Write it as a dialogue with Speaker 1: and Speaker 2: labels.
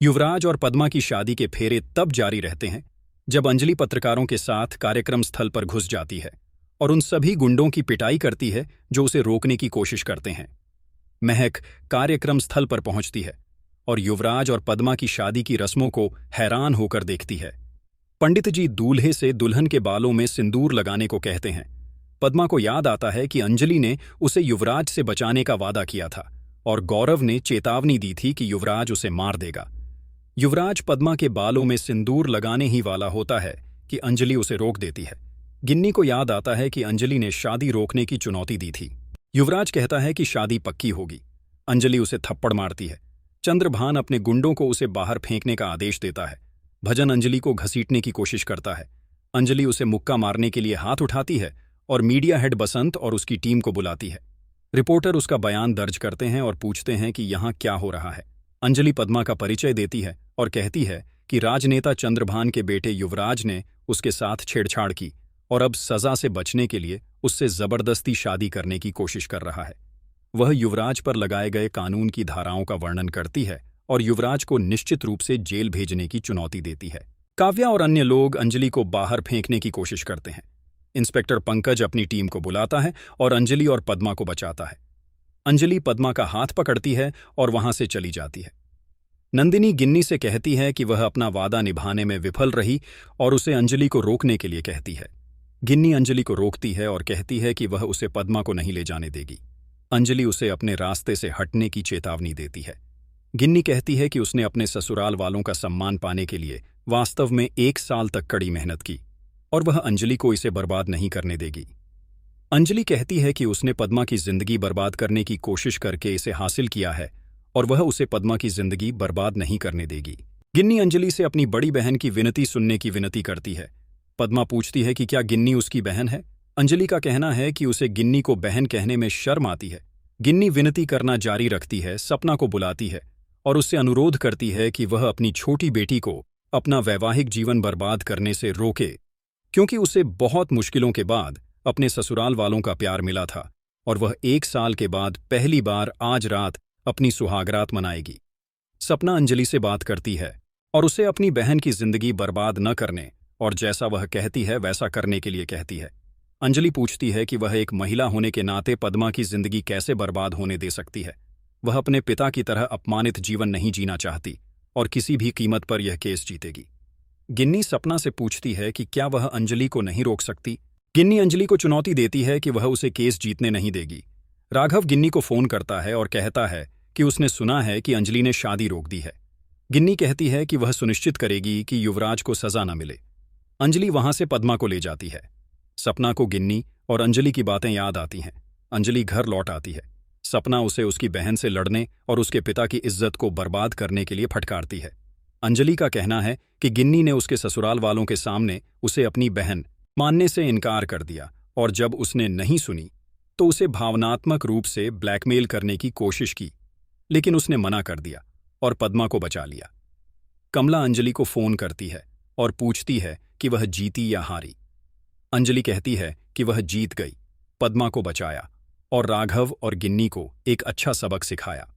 Speaker 1: युवराज और पद्मा की शादी के फेरे तब जारी रहते हैं जब अंजलि पत्रकारों के साथ कार्यक्रम स्थल पर घुस जाती है और उन सभी गुंडों की पिटाई करती है जो उसे रोकने की कोशिश करते हैं। महक कार्यक्रम स्थल पर पहुंचती है और युवराज और पद्मा की शादी की रस्मों को हैरान होकर देखती है। पंडित जी दूल्हे से दुल्हन के बालों में सिंदूर लगाने को कहते हैं। पद्मा को याद आता है कि अंजलि ने उसे युवराज से बचाने का वादा किया था और गौरव ने चेतावनी दी थी कि युवराज उसे मार देगा। युवराज पद्मा के बालों में सिंदूर लगाने ही वाला होता है कि अंजलि उसे रोक देती है। गिन्नी को याद आता है कि अंजलि ने शादी रोकने की चुनौती दी थी। युवराज कहता है कि शादी पक्की होगी। अंजलि उसे थप्पड़ मारती है। चंद्रभान अपने गुंडों को उसे बाहर फेंकने का आदेश देता है। भजन अंजलि को घसीटने की कोशिश करता है। अंजलि उसे मुक्का मारने के लिए हाथ उठाती है और मीडिया हेड बसंत और उसकी टीम को बुलाती है। रिपोर्टर उसका बयान दर्ज करते हैं और पूछते हैं कि यहाँ क्या हो रहा है। अंजलि पद्मा का परिचय देती है और कहती है कि राजनेता चंद्रभान के बेटे युवराज ने उसके साथ छेड़छाड़ की और अब सजा से बचने के लिए उससे जबरदस्ती शादी करने की कोशिश कर रहा है। वह युवराज पर लगाए गए कानून की धाराओं का वर्णन करती है और युवराज को निश्चित रूप से जेल भेजने की चुनौती देती है। काव्या और अन्य लोग अंजलि को बाहर फेंकने की कोशिश करते हैं। इंस्पेक्टर पंकज अपनी टीम को बुलाता है और अंजलि और पद्मा को बचाता है। अंजलि पद्मा का हाथ पकड़ती है और वहां से चली जाती है। नंदिनी गिन्नी से कहती है कि वह अपना वादा निभाने में विफल रही और उसे अंजलि को रोकने के लिए कहती है। गिन्नी अंजलि को रोकती है और कहती है कि वह उसे पद्मा को नहीं ले जाने देगी। अंजलि उसे अपने रास्ते से हटने की चेतावनी देती है। गिन्नी कहती है कि उसने अपने ससुराल वालों का सम्मान पाने के लिए वास्तव में 1 साल तक कड़ी मेहनत की और वह अंजलि को इसे बर्बाद नहीं करने देगी। अंजलि कहती है कि उसने पद्मा की जिंदगी बर्बाद करने की कोशिश करके इसे हासिल किया है और वह उसे पद्मा की जिंदगी बर्बाद नहीं करने देगी। गिन्नी अंजलि से अपनी बड़ी बहन की विनती सुनने की विनती करती है। पद्मा पूछती है कि क्या गिन्नी उसकी बहन है। अंजलि का कहना है कि उसे गिन्नी को बहन कहने में शर्म आती है। गिन्नी विनती करना जारी रखती है, सपना को बुलाती है और उससे अनुरोध करती है कि वह अपनी छोटी बेटी को अपना वैवाहिक जीवन बर्बाद करने से रोके, क्योंकि उसे बहुत मुश्किलों के बाद अपने ससुराल वालों का प्यार मिला था और वह 1 साल के बाद पहली बार आज रात अपनी सुहागरात मनाएगी। सपना अंजलि से बात करती है और उसे अपनी बहन की जिंदगी बर्बाद न करने और जैसा वह कहती है वैसा करने के लिए कहती है। अंजलि पूछती है कि वह एक महिला होने के नाते पद्मा की जिंदगी कैसे बर्बाद होने दे सकती है। वह अपने पिता की तरह अपमानित जीवन नहीं जीना चाहती और किसी भी कीमत पर यह केस जीतेगी। गिन्नी सपना से पूछती है कि क्या वह अंजलि को नहीं रोक सकती। गिन्नी अंजलि को चुनौती देती है कि वह उसे केस जीतने नहीं देगी। राघव गिन्नी को फोन करता है और कहता है कि उसने सुना है कि अंजलि ने शादी रोक दी है। गिन्नी कहती है कि वह सुनिश्चित करेगी कि युवराज को सजा न मिले। अंजलि वहां से पद्मा को ले जाती है। सपना को गिन्नी और अंजलि की बातें याद आती हैं। अंजलि घर लौट आती है। सपना उसे उसकी बहन से लड़ने और उसके पिता की इज्जत को बर्बाद करने के लिए फटकारती है। अंजलि का कहना है कि गिन्नी ने उसके ससुराल वालों के सामने उसे अपनी बहन मानने से इनकार कर दिया और जब उसने नहीं सुनी तो उसे भावनात्मक रूप से ब्लैकमेल करने की कोशिश की, लेकिन उसने मना कर दिया और पद्मा को बचा लिया। कमला अंजलि को फोन करती है और पूछती है कि वह जीती या हारी। अंजलि कहती है कि वह जीत गई, पद्मा को बचाया और राघव और गिन्नी को एक अच्छा सबक सिखाया।